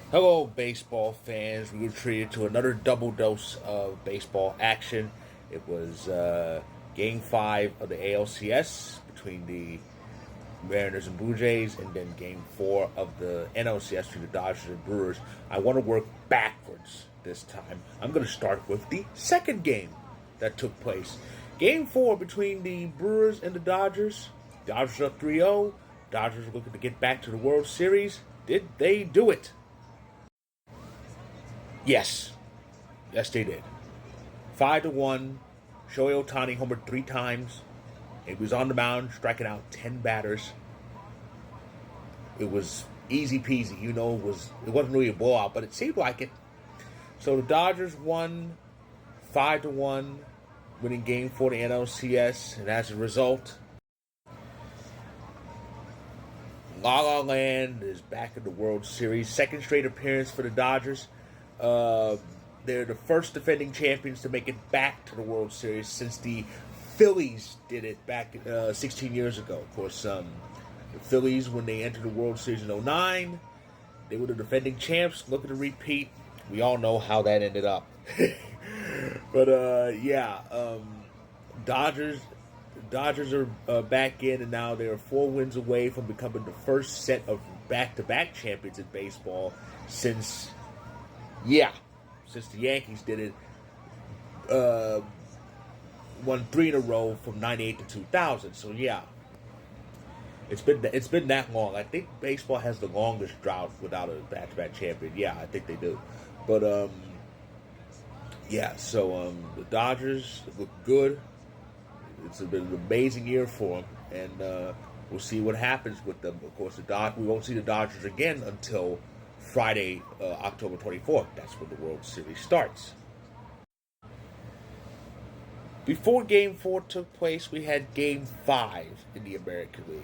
Hello, baseball fans. We were treated to another double dose of baseball action. It was Game 5 of the ALCS between the Mariners and Blue Jays, and then Game 4 of the NLCS between the Dodgers and Brewers. I want to work backwards this time. I'm going to start with the second game that took place. Game 4 between the Brewers and the Dodgers. Dodgers up 3-0. Dodgers are looking to get back to the World Series. Did they do it? Yes. Yes, they did. 5-1. Shohei Ohtani homered 3 times. He was on the mound, striking out 10 batters. It was easy peasy. It wasn't really a blowout, but it seemed like it. So the Dodgers won 5-1, winning Game 4 of the NLCS, and as a result, La La Land is back in the World Series. Second straight appearance for the Dodgers. They're the first defending champions to make it back to the World Series since the Phillies did it back 16 years ago. Of course, the Phillies, when they entered the World Series in '09, they were the defending champs, looking to repeat. We all know how that ended up. But, Dodgers are back in, and now they are 4 wins away from becoming the first set of back-to-back champions in baseball since the Yankees did it. Won 3 in a row from '98 to 2000. So it's been that long. I think baseball has the longest drought without a back-to-back champion. Yeah, I think they do. But the Dodgers look good. It's been an amazing year for them, and we'll see what happens with them. Of course, we won't see the Dodgers again until Friday, October 24th. That's when the World Series starts. Before Game 4 took place, we had Game 5 in the American League.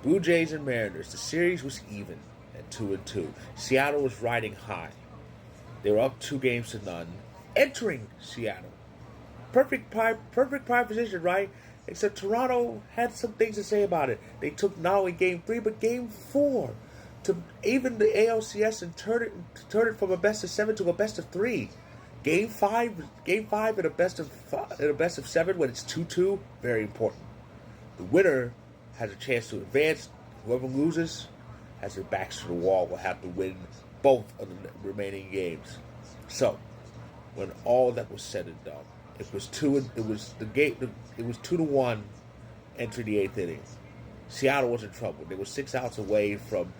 Blue Jays and Mariners. The series was even at 2-2. Seattle was riding high. They were up 2-0. Entering Seattle. Perfect prime position, right? Except Toronto had some things to say about it. They took not only Game 3, but Game 4 to even the ALCS and turn it from a best of 7 to a best of 3. Game 5 at a best of 7 when it's 2-2, very important. The winner has a chance to advance. Whoever loses has their backs to the wall. Will have to win both of the remaining games. So, when all that was said and done, it was 2-1 entering the 8th inning. Seattle was in trouble. They were 6 outs away from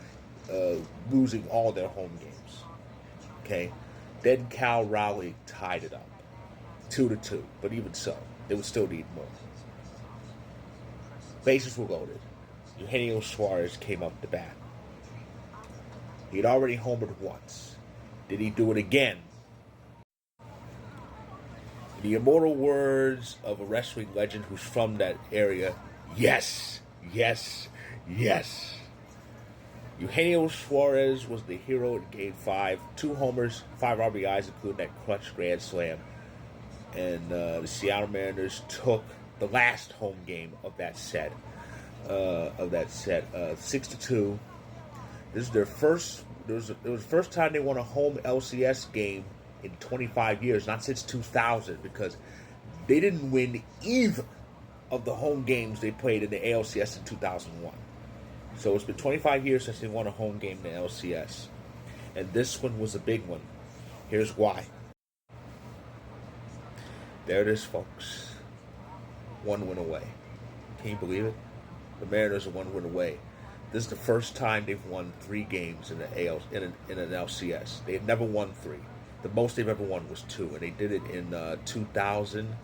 losing all their home games. Okay, then Cal Rowley tied it up, 2-2. But even so, they would still need more. Bases were loaded. Eugenio Suarez came up to bat. He had already homered once. Did he do it again? In the immortal words of a wrestling legend who's from that area, yes, yes, yes. Eugenio Suarez was the hero in Game 5. 2 homers, 5 RBIs, including that clutch grand slam. And the Seattle Mariners took the last home game of that set. 6-2. This is their first. It was the first time they won a home LCS game in 25 years, not since 2000, because they didn't win either of the home games they played in the ALCS in 2001. So it's been 25 years since they won a home game in the LCS. And this one was a big one. Here's why. There it is, folks. 1 win away. Can you believe it? The Mariners are 1 win away. This is the first time they've won 3 games in an LCS. They had never won 3. The most they've ever won was 2, and they did it in 2000.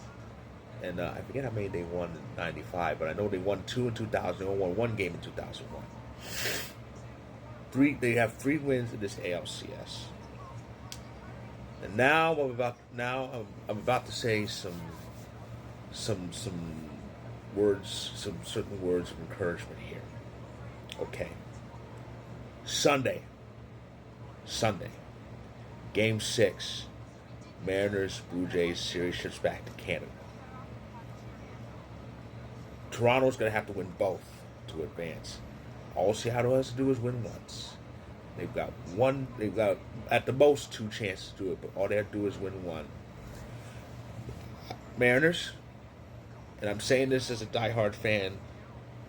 And I forget how many they won in '95, but I know they won 2 in 2000. They only won 1 game in 2001. They have 3 wins in this ALCS. And now I'm about to say some words, some certain words of encouragement here. Okay. Sunday. Game 6. Mariners, Blue Jays series ships back to Canada. Toronto's going to have to win both to advance. All Seattle has to do is win once. They've got one. They've got at the most two chances to do it, but all they have to do is win one. Mariners, and I'm saying this as a diehard fan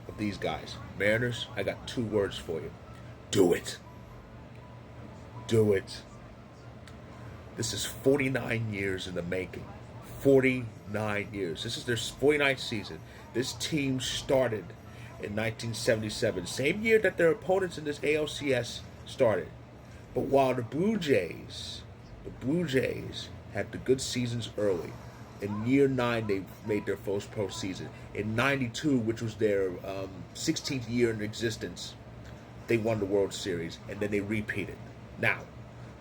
of these guys. Mariners, I got two words for you. Do it. Do it. This is 49 years in the making. 49 years. This is their 49th season. This team started in 1977, same year that their opponents in this ALCS started. But while the Blue Jays had the good seasons early. In year 9, they made their first postseason. In 92, which was their 16th year in existence, they won the World Series, and then they repeated. Now,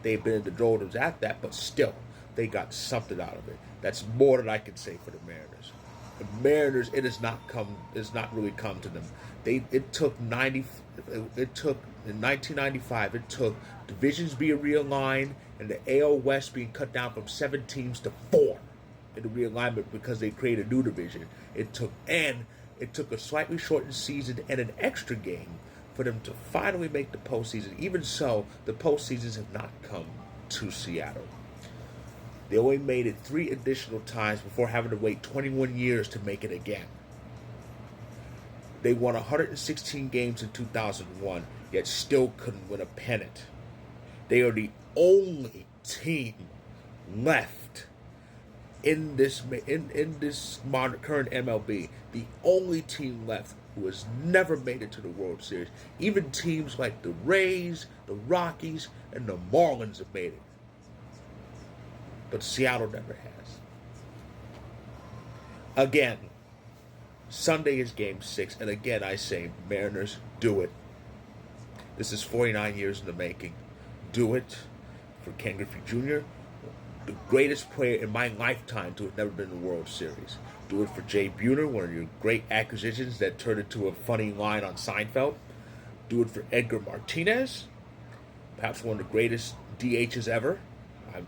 they've been in the doldrums at that, but still, they got something out of it. That's more than I can say for the Mariners. The Mariners, it has not really come to them. In 1995, it took divisions being realigned and the AL West being cut down from 7 teams to 4 in the realignment because they created a new division. It took a slightly shortened season and an extra game for them to finally make the postseason. Even so, the postseasons have not come to Seattle. They only made it 3 additional times before having to wait 21 years to make it again. They won 116 games in 2001, yet still couldn't win a pennant. They are the only team left in this current MLB, the only team left who has never made it to the World Series. Even teams like the Rays, the Rockies, and the Marlins have made it. But Seattle never has. Again, Sunday is Game 6, and again I say, Mariners, do it. This is 49 years in the making. Do it for Ken Griffey Jr., the greatest player in my lifetime to have never been in the World Series. Do it for Jay Buhner, one of your great acquisitions that turned into a funny line on Seinfeld. Do it for Edgar Martinez, perhaps one of the greatest DHs ever.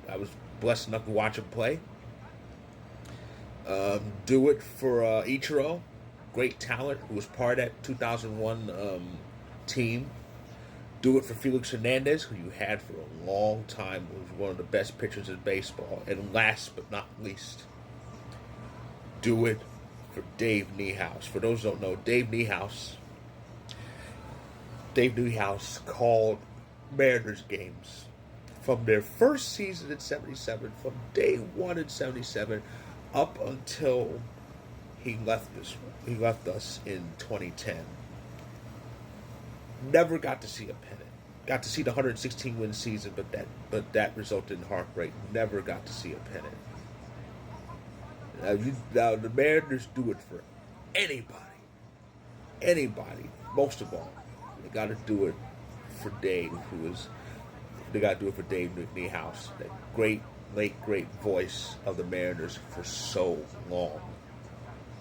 I was blessed enough to watch him play. Do it for Ichiro, great talent who was part of that 2001 team. Do it for Felix Hernandez, who you had for a long time, who was one of the best pitchers in baseball. And last but not least, do it for Dave Niehaus. For those who don't know, Dave Niehaus called Mariners games from their first season in 77, from day 1 in 77, up until he left us in 2010. Never got to see a pennant. Got to see the 116 win season, but that resulted in heartbreak. Never got to see a pennant. Now the Mariners do it for anybody. Most of all, they got to do it for Dave, they got to do it for Dave Niehaus, that great voice of the Mariners for so long.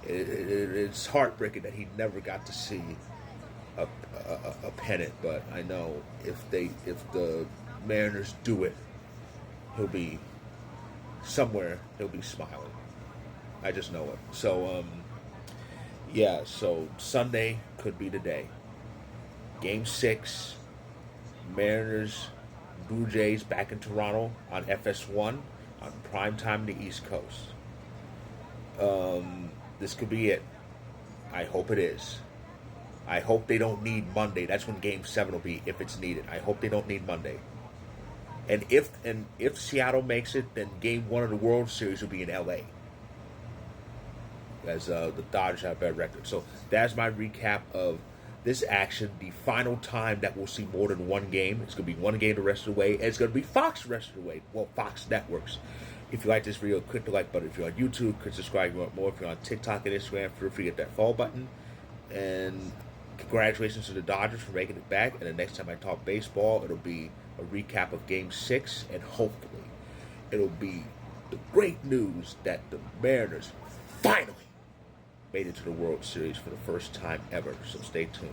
It's heartbreaking that he never got to see a pennant, but I know if the Mariners do it, he'll be somewhere. He'll be smiling. I just know it. So so Sunday could be the day. Game 6, Mariners, Blue Jays back in Toronto on FS1 on prime time in the East Coast. This could be it. I hope it is. I hope they don't need Monday. That's when Game 7 will be, if it's needed. I hope they don't need Monday. And if Seattle makes it, then Game 1 of the World Series will be in LA. As the Dodgers have a better record. So that's my recap of this action. The final time that we'll see more than one game. It's going to be one game the rest of the way. And it's going to be Fox the rest of the way. Well, Fox Networks. If you like this video, click the like button. If you're on YouTube, click subscribe if you want more. If you're on TikTok and Instagram, feel free to hit that follow button. And congratulations to the Dodgers for making it back. And the next time I talk baseball, it'll be a recap of Game 6. And hopefully, it'll be the great news that the Mariners finally made it to the World Series for the first time ever. So stay tuned.